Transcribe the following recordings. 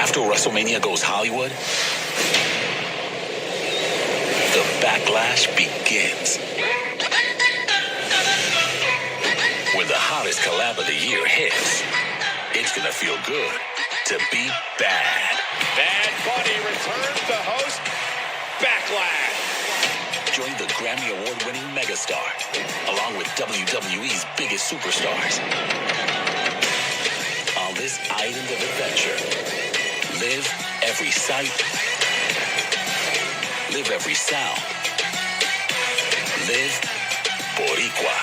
After WrestleMania goes Hollywood, the Backlash begins. When the hottest collab of the year hits, it's gonna feel good to be bad. Bad Bunny returns to host Backlash. Join the Grammy Award-winning megastar, along with WWE's biggest superstars, on this island of adventure. Live every sight, live every sound, live Boricua.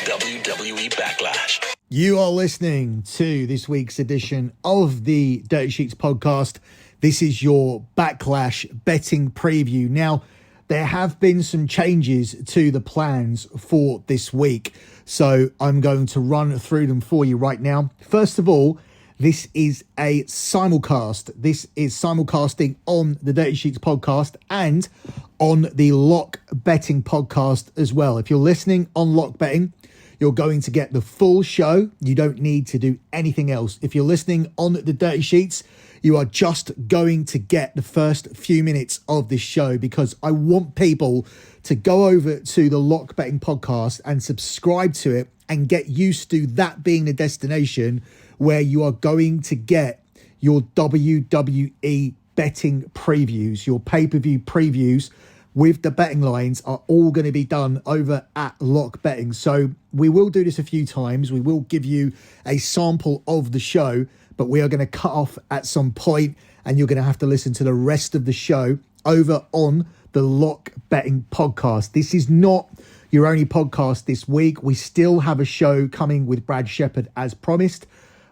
WWE Backlash. You are listening to this week's edition of the Dirty Sheets podcast. This is your Backlash betting preview. Now, there have been some changes to the plans for this week, so I'm going to run through them for you right now. First of all, this is a simulcast. This is simulcasting on the Dirty Sheets podcast and on the Lock Betting podcast as well. If you're listening on Lock Betting, you're going to get the full show. You don't need to do anything else. If you're listening on the Dirty Sheets, you are just going to get the first few minutes of this show, because I want people to go over to the Lock Betting podcast and subscribe to it and get used to that being the destination where you are going to get your WWE betting previews, your pay-per-view previews with the betting lines are all going to be done over at Lock Betting. So we will do this a few times. We will give you a sample of the show, but we are going to cut off at some point and you're going to have to listen to the rest of the show over on the Lock Betting podcast. This is not your only podcast this week. We still have a show coming with Brad Shepard as promised,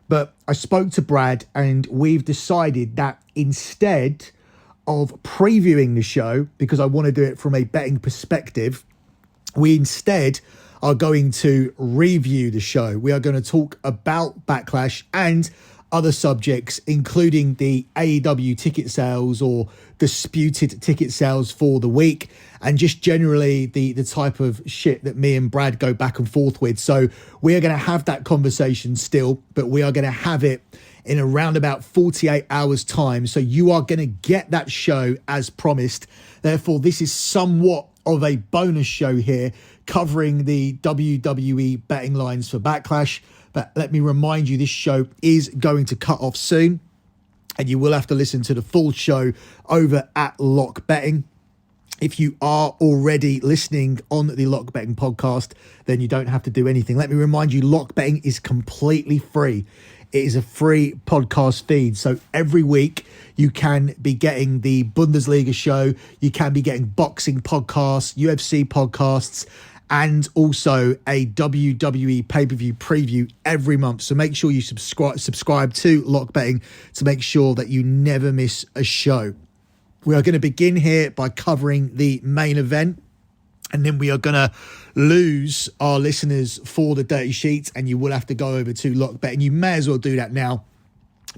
but I spoke to Brad and we've decided that instead of previewing the show, because I want to do it from a betting perspective, we instead are going to review the show. We are going to talk about Backlash and other subjects, including the AEW ticket sales or disputed ticket sales for the week, and just generally the type of shit that me and Brad go back and forth with. So we are going to have that conversation still, but we are going to have it in around about 48 hours time. So you are going to get that show as promised. Therefore, this is somewhat of a bonus show here covering the WWE betting lines for Backlash. But let me remind you, this show is going to cut off soon and you will have to listen to the full show over at Lock Betting. If you are already listening on the Lock Betting podcast, then you don't have to do anything. Let me remind you, Lock Betting is completely free. It is a free podcast feed. So every week you can be getting the Bundesliga show. You can be getting boxing podcasts, UFC podcasts, and also a WWE pay-per-view preview every month. So make sure you subscribe to Lock Betting to make sure that you never miss a show. We are going to begin here by covering the main event, and then we are going to lose our listeners for the Dirty Sheets, and you will have to go over to Lock Bet, and you may as well do that now.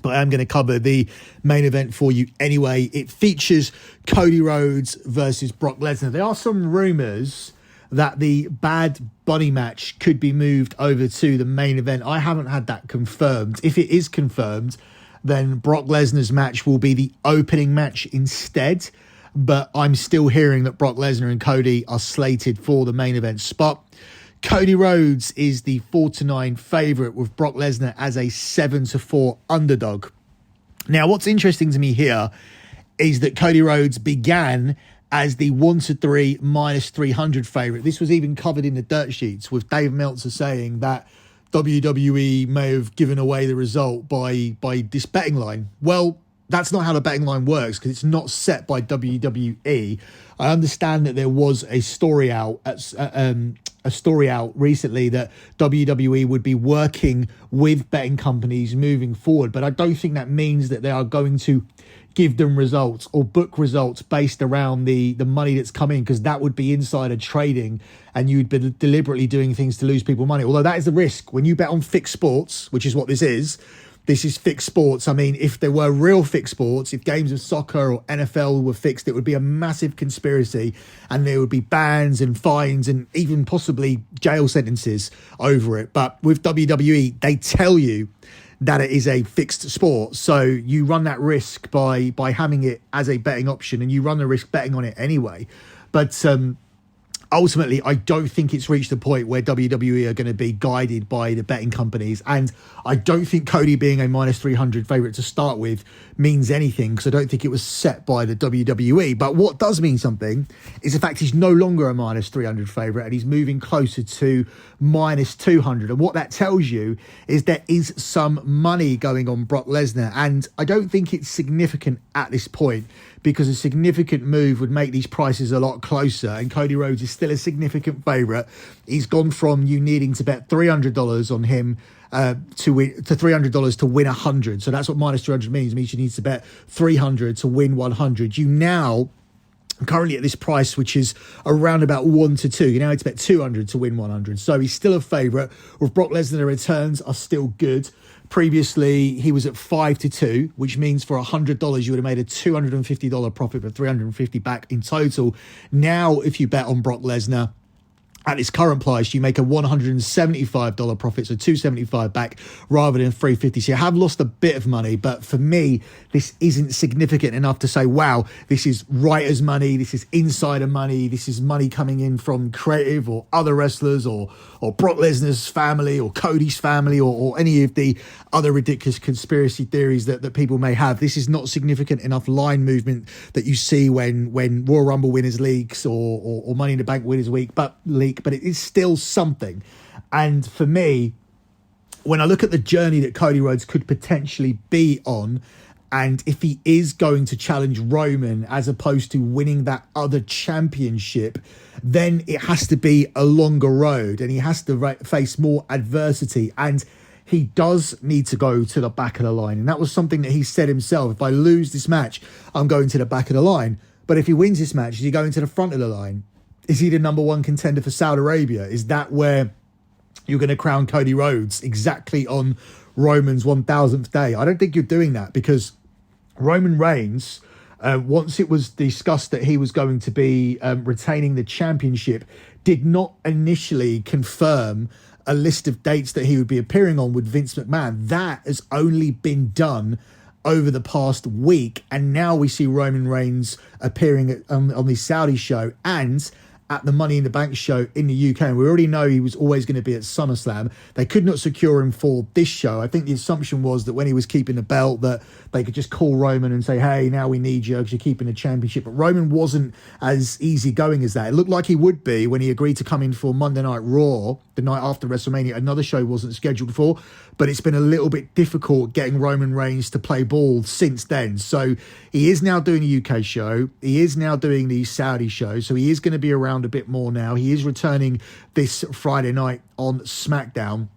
But I'm going to cover the main event for you anyway. It features Cody Rhodes versus Brock Lesnar. There are some rumors that the Bad Bunny match could be moved over to the main event. I haven't had that confirmed. If it is confirmed, then Brock Lesnar's match will be the opening match instead. But I'm still hearing that Brock Lesnar and Cody are slated for the main event spot. Cody Rhodes is the 4-9 favourite, with Brock Lesnar as a 7-4 underdog. Now, what's interesting to me here is that Cody Rhodes began as the 1-3 minus 300 favourite. This was even covered in the dirt sheets, with Dave Meltzer saying that WWE may have given away the result by this betting line. Well, that's not how the betting line works, because it's not set by WWE. I understand that there was a story out recently that WWE would be working with betting companies moving forward, but I don't think that means that they are going to give them results or book results based around the money that's coming, because that would be insider trading and you'd be deliberately doing things to lose people money. Although that is the risk when you bet on fixed sports, which is what this is. This is fixed sports. I mean, if there were real fixed sports, if games of soccer or NFL were fixed, it would be a massive conspiracy and there would be bans and fines and even possibly jail sentences over it. But with WWE, they tell you that it is a fixed sport. So you run that risk by having it as a betting option, and you run the risk betting on it anyway. But ultimately, I don't think it's reached the point where WWE are going to be guided by the betting companies. And I don't think Cody being a minus 300 favourite to start with means anything, because I don't think it was set by the WWE. But what does mean something is the fact he's no longer a minus 300 favourite and he's moving closer to minus 200. And what that tells you is there is some money going on Brock Lesnar. And I don't think it's significant at this point, because a significant move would make these prices a lot closer. And Cody Rhodes is still a significant favourite. He's gone from you needing to bet $300 on him to $300 to win 100. So that's what minus 200 means. It means you need to bet 300 to win 100. You now, currently at this price, which is around about 1 to 2, you now need to bet 200 to win 100. So he's still a favourite. With Brock Lesnar, the returns are still good. Previously, he was at 5 to 2, which means for $100, you would have made a $250 profit, but $350 back in total. Now, if you bet on Brock Lesnar at its current price, you make a $175 profit, so $275 back rather than $350. So you have lost a bit of money, but for me, this isn't significant enough to say, wow, this is writers' money, this is insider money, this is money coming in from creative or other wrestlers or Brock Lesnar's family or Cody's family or any of the other ridiculous conspiracy theories that people may have. This is not significant enough line movement that you see when Royal Rumble winners leaks or Money in the Bank winners leak, but it is still something. And for me, when I look at the journey that Cody Rhodes could potentially be on, and if he is going to challenge Roman as opposed to winning that other championship, then it has to be a longer road and he has to face more adversity. And he does need to go to the back of the line. And that was something that he said himself. If I lose this match, I'm going to the back of the line. But if he wins this match, is he going to the front of the line? Is he the number one contender for Saudi Arabia? Is that where you're going to crown Cody Rhodes exactly on Roman's 1000th day? I don't think you're doing that, because Roman Reigns, once it was discussed that he was going to be retaining the championship, did not initially confirm a list of dates that he would be appearing on with Vince McMahon. That has only been done over the past week, and now we see Roman Reigns appearing on the Saudi show and at the Money in the Bank show in the UK. And we already know he was always going to be at SummerSlam. They could not secure him for this show. I think the assumption was that when he was keeping the belt, that they could just call Roman and say, hey, now we need you because you're keeping the championship. But Roman wasn't as easygoing as that. It looked like he would be when he agreed to come in for Monday Night Raw, the night after WrestleMania. Another show wasn't scheduled for, but it's been a little bit difficult getting Roman Reigns to play ball since then. So he is now doing a UK show. He is now doing the Saudi show. So he is going to be around a bit more now. He is returning this Friday night on SmackDown.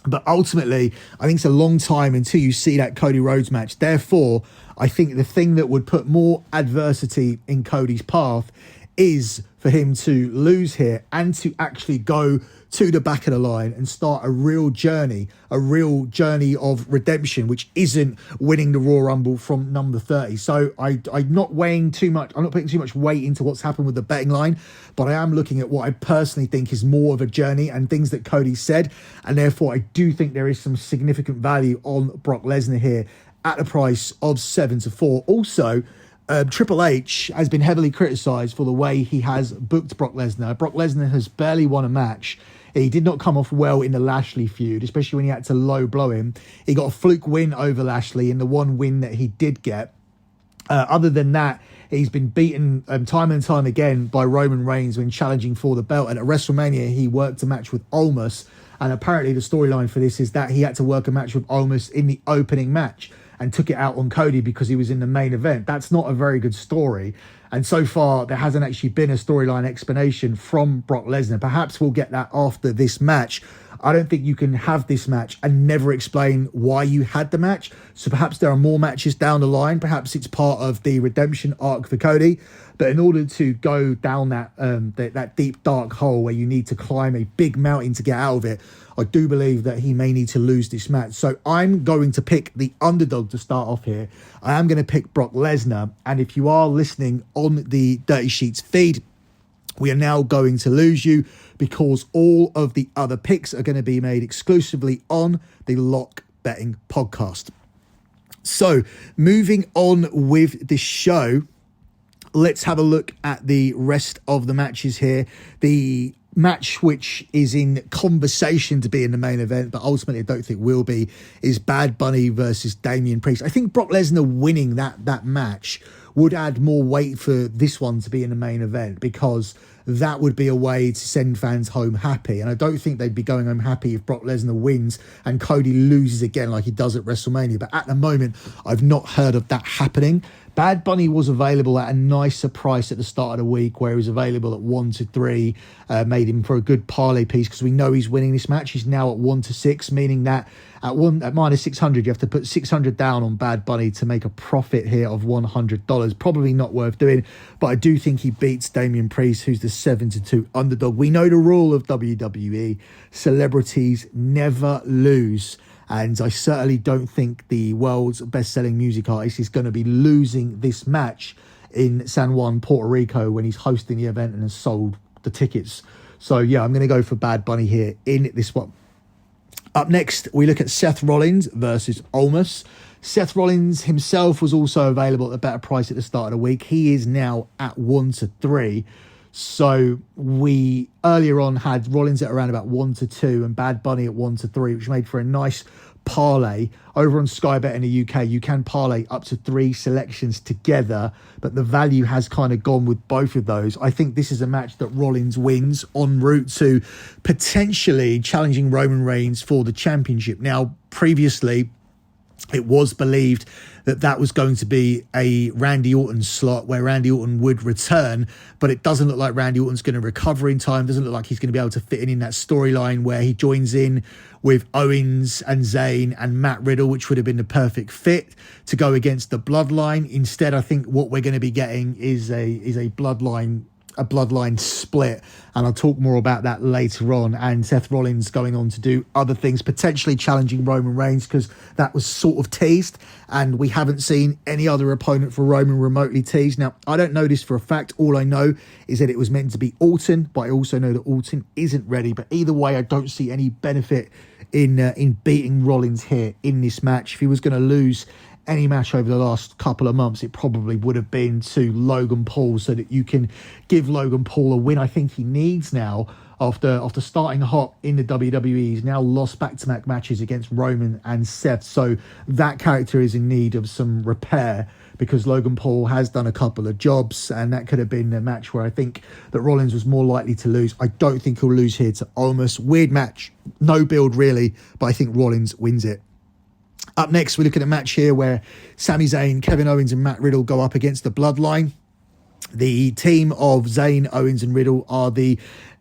But ultimately, I think it's a long time until you see that Cody Rhodes match. Therefore, I think the thing that would put more adversity in Cody's path is for him to lose here and to actually go to the back of the line and start a real journey of redemption, which isn't winning the Royal Rumble from number 30. So I'm not weighing too much. I'm not putting too much weight into what's happened with the betting line, but I am looking at what I personally think is more of a journey and things that Cody said. And therefore, I do think there is some significant value on Brock Lesnar here at a price of 7 to 4. Also, Triple H has been heavily criticised for the way he has booked Brock Lesnar. Brock Lesnar has barely won a match. He did not come off well in the Lashley feud, especially when he had to low blow him. He got a fluke win over Lashley in the one win that he did get. Other than that, he's been beaten time and time again by Roman Reigns when challenging for the belt. And at WrestleMania, he worked a match with Almas. And apparently the storyline for this is that he had to work a match with Almas in the opening match and took it out on Cody because he was in the main event. That's not a very good story. And so far, there hasn't actually been a storyline explanation from Brock Lesnar. Perhaps we'll get that after this match. I don't think you can have this match and never explain why you had the match. So perhaps there are more matches down the line. Perhaps it's part of the redemption arc for Cody. But in order to go down that deep, dark hole where you need to climb a big mountain to get out of it, I do believe that he may need to lose this match. So I'm going to pick the underdog to start off here. I am going to pick Brock Lesnar. And if you are listening on the Dirty Sheets feed, we are now going to lose you because all of the other picks are going to be made exclusively on the Lock betting podcast. So moving on with the show, let's have a look at the rest of the matches here. The match which is in conversation to be in the main event, but ultimately I don't think will be, is Bad Bunny versus Damian Priest. I think Brock Lesnar winning that match would add more weight for this one to be in the main event, because that would be a way to send fans home happy. And I don't think they'd be going home happy if Brock Lesnar wins and Cody loses again like he does at WrestleMania. But at the moment, I've not heard of that happening. Bad Bunny was available at a nicer price at the start of the week, where he was available at 1-3, made him for a good parlay piece, because we know he's winning this match. He's now at 1-6, meaning that at minus 600, you have to put 600 down on Bad Bunny to make a profit here of $100. Probably not worth doing, but I do think he beats Damian Priest, who's the 7-2 underdog. We know the rule of WWE: celebrities never lose. And I certainly don't think the world's best-selling music artist is going to be losing this match in San Juan, Puerto Rico, when he's hosting the event and has sold the tickets. So, yeah, I'm going to go for Bad Bunny here in this one. Up next, we look at Seth Rollins versus Omos. Seth Rollins himself was also available at a better price at the start of the week. He is now at 1-3. So we earlier on had Rollins at around about 1-2 and Bad Bunny at 1-3, which made for a nice parlay. Over on Sky Bet in the UK, you can parlay up to 3 selections together, but the value has kind of gone with both of those. I think this is a match that Rollins wins, en route to potentially challenging Roman Reigns for the championship. Now, previously, it was believed that was going to be a Randy Orton slot where Randy Orton would return, but it doesn't look like Randy Orton's going to recover in time. Doesn't look like he's going to be able to fit in that storyline where he joins in with Owens and Zayn and Matt Riddle, which would have been the perfect fit to go against the Bloodline. Instead, I think what we're going to be getting is a bloodline split, and I'll talk more about that later on. And Seth Rollins going on to do other things, potentially challenging Roman Reigns, because that was sort of teased, and we haven't seen any other opponent for Roman remotely teased. Now, I don't know this for a fact. All I know is that it was meant to be Orton, but I also know that Orton isn't ready. But either way, I don't see any benefit in beating Rollins here in this match. If he was going to lose any match over the last couple of months, it probably would have been to Logan Paul, so that you can give Logan Paul a win I think he needs now. After starting hot in the WWE, he's now lost back-to-back matches against Roman and Seth, so that character is in need of some repair, because Logan Paul has done a couple of jobs, and that could have been a match where I think that Rollins was more likely to lose. I don't think he'll lose here to Omos. Weird match, no build really, but I think Rollins wins it. Up next, we look at a match here where Sami Zayn, Kevin Owens and Matt Riddle go up against the Bloodline. The team of Zayn, Owens and Riddle are the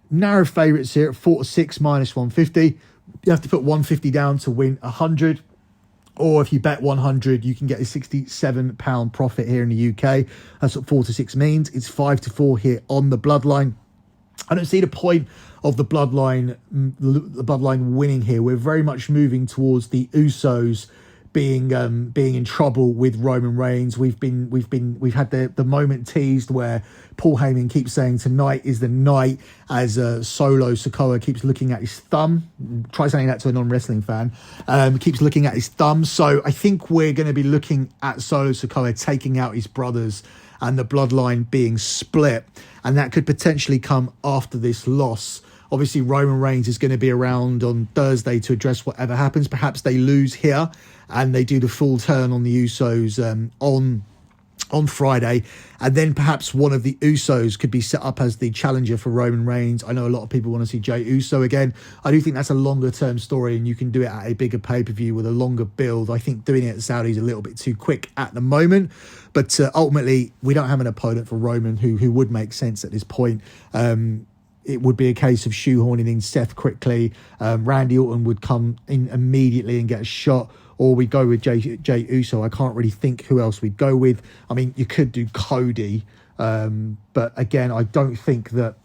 narrow favourites here at 4-6 minus 150. You have to put 150 down to win 100. Or if you bet 100, you can get a £67 profit here in the UK. That's what 4-6 means. It's 5-4 here on the Bloodline. I don't see the point of the Bloodline winning here. We're very much moving towards the Usos being in trouble with Roman Reigns. We've had the moment teased where Paul Heyman keeps saying tonight is the night, as Solo Sikoa keeps looking at his thumb. Try saying that to a non-wrestling fan. Keeps looking at his thumb. So I think we're going to be looking at Solo Sikoa taking out his brothers and the Bloodline being split, and that could potentially come after this loss. Obviously, Roman Reigns is going to be around on Thursday to address whatever happens. Perhaps they lose here and they do the full turn on the Usos on Friday, and then perhaps one of the Usos could be set up as the challenger for Roman Reigns. I know a lot of people want to see Jey Uso again. I do think that's a longer term story, and you can do it at a bigger pay-per-view with a longer build. I think doing it at Saudi is a little bit too quick at the moment, but ultimately we don't have an opponent for Roman who would make sense at this point. It would be a case of shoehorning in Seth quickly. Randy Orton would come in immediately and get a shot, or we go with Jey Uso. I can't really think who else we'd go with. I mean, you could do Cody, but again, I don't think that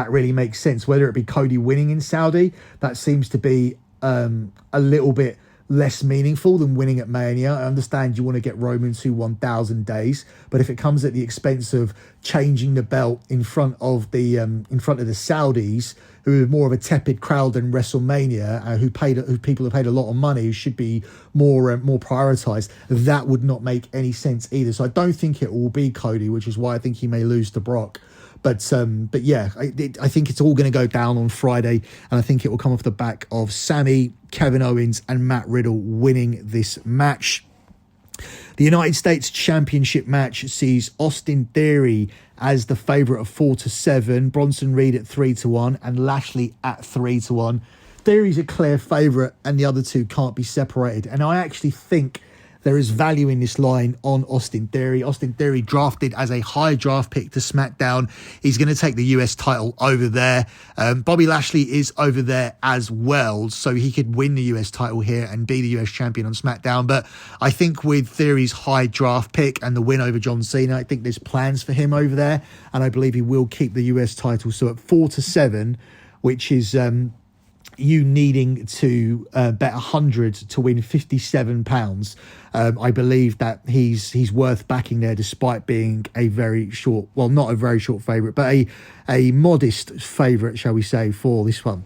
really makes sense. Whether it be Cody winning in Saudi, that seems to be a little bit less meaningful than winning at Mania. I understand you want to get Roman to 1,000 days, but if it comes at the expense of changing the belt in front of the Saudis, who are more of a tepid crowd than WrestleMania, who people have paid a lot of money, who should be more prioritized, that would not make any sense either. So I don't think it will be Cody, which is why I think he may lose to Brock. But yeah, I think it's all going to go down on Friday, and I think it will come off the back of Sami, Kevin Owens, and Matt Riddle winning this match. The United States Championship match sees Austin Theory as the favourite of 4-7, Bronson Reed at 3-1, and Lashley at 3-1. Theory's a clear favourite, and the other two can't be separated. And I actually think there is value in this line on Austin Theory. Austin Theory drafted as a high draft pick to SmackDown. He's going to take the US title over there. Bobby Lashley is over there as well, so he could win the US title here and be the US champion on SmackDown. But I think with Theory's high draft pick and the win over John Cena, I think there's plans for him over there, and I believe he will keep the US title. So at 4-7, which is you needing to bet 100 to win £57. I believe that he's worth backing there, despite being a very short, well, not a very short favourite, but a modest favourite, shall we say, for this one.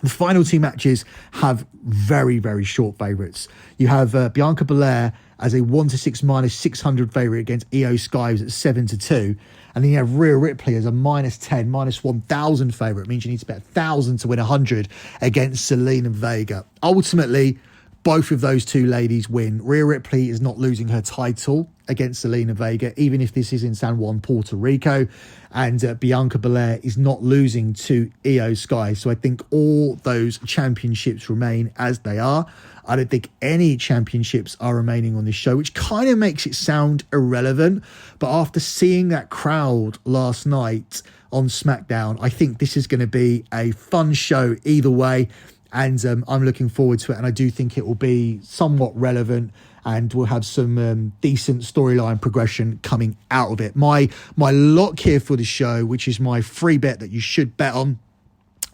The final two matches have very, very short favourites. You have Bianca Belair as a 1-6 minus 600 favourite against Io Sky, who's at 7-2. And then you have Rhea Ripley as a -10, -1,000 favourite. It means you need to bet 1,000 to win 100 against Zelina Vega. Ultimately, both of those two ladies win. Rhea Ripley is not losing her title against Zelina Vega, even if this is in San Juan, Puerto Rico. And Bianca Belair is not losing to Io Sky. So I think all those championships remain as they are. I don't think any championships are remaining on this show, which kind of makes it sound irrelevant. But after seeing that crowd last night on SmackDown, I think this is going to be a fun show either way. And I'm looking forward to it. And I do think it will be somewhat relevant, and we'll have some decent storyline progression coming out of it. My lock here for the show, which is my free bet that you should bet on,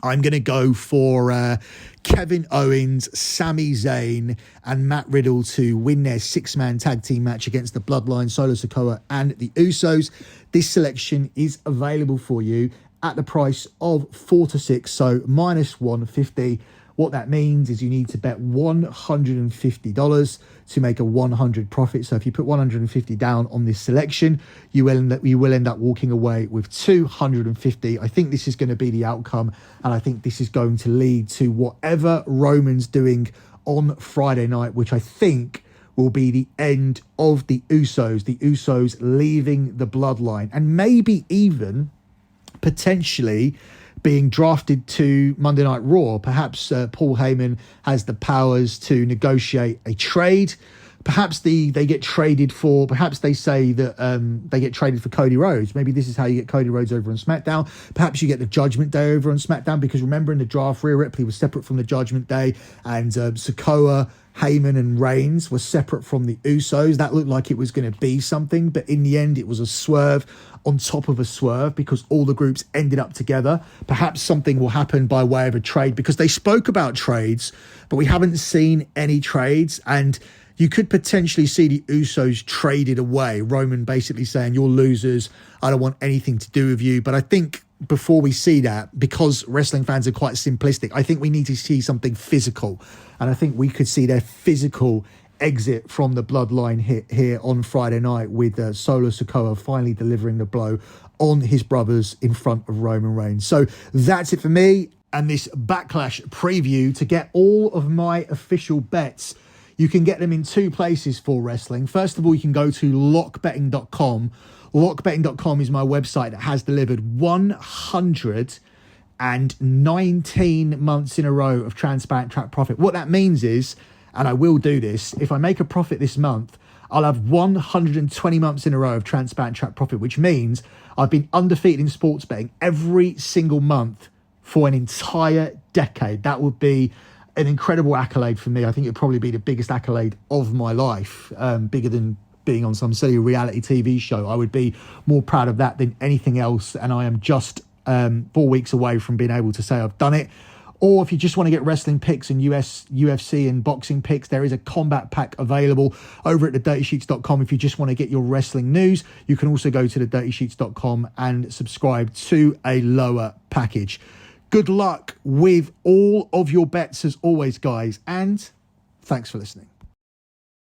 I'm going to go for Kevin Owens, Sami Zayn, and Matt Riddle to win their six-man tag team match against the Bloodline, Solo Sikoa, and the Usos. This selection is available for you at the price of 4-6, so -150. What that means is you need to bet $150 to make a 100 profit. So if you put 150 down on this selection, you will end up walking away with 250. I think this is going to be the outcome, and I think this is going to lead to whatever Roman's doing on Friday night, which I think will be the end of the Usos leaving the Bloodline, and maybe even potentially being drafted to Monday Night Raw. Perhaps Paul Heyman has the powers to negotiate a trade. Perhaps they get traded for, perhaps they say that they get traded for Cody Rhodes. Maybe this is how you get Cody Rhodes over on SmackDown. Perhaps you get the Judgment Day over on SmackDown, because remember in the draft, Rhea Ripley was separate from the Judgment Day, and Sikoa, Heyman, and Reigns were separate from the Usos. That looked like it was going to be something, but in the end it was a swerve on top of a swerve, because all the groups ended up together. Perhaps something will happen by way of a trade, because they spoke about trades, but we haven't seen any trades, and you could potentially see the Usos traded away. Roman basically saying, "You're losers. I don't want anything to do with you." But I think before we see that, because wrestling fans are quite simplistic, I think we need to see something physical. And I think we could see their physical exit from the Bloodline here on Friday night, with Solo Sikoa finally delivering the blow on his brothers in front of Roman Reigns. So that's it for me and this Backlash preview. To get all of my official bets, you can get them in two places for wrestling. First of all, you can go to lockbetting.com. Lockbetting.com is my website that has delivered 119 months in a row of transparent track profit. What that means is, and I will do this, if I make a profit this month, I'll have 120 months in a row of transparent track profit, which means I've been undefeated in sports betting every single month for an entire decade. That would be an incredible accolade for me. I think it'd probably be the biggest accolade of my life, bigger than being on some silly reality TV show. I would be more proud of that than anything else, and I am just 4 weeks away from being able to say I've done it. Or if you just want to get wrestling picks and UFC and boxing picks, there is a combat pack available over at thedirtysheets.com. If you just want to get your wrestling news, you can also go to thedirtysheets.com and subscribe to a lower package. Good luck with all of your bets as always, guys. And thanks for listening.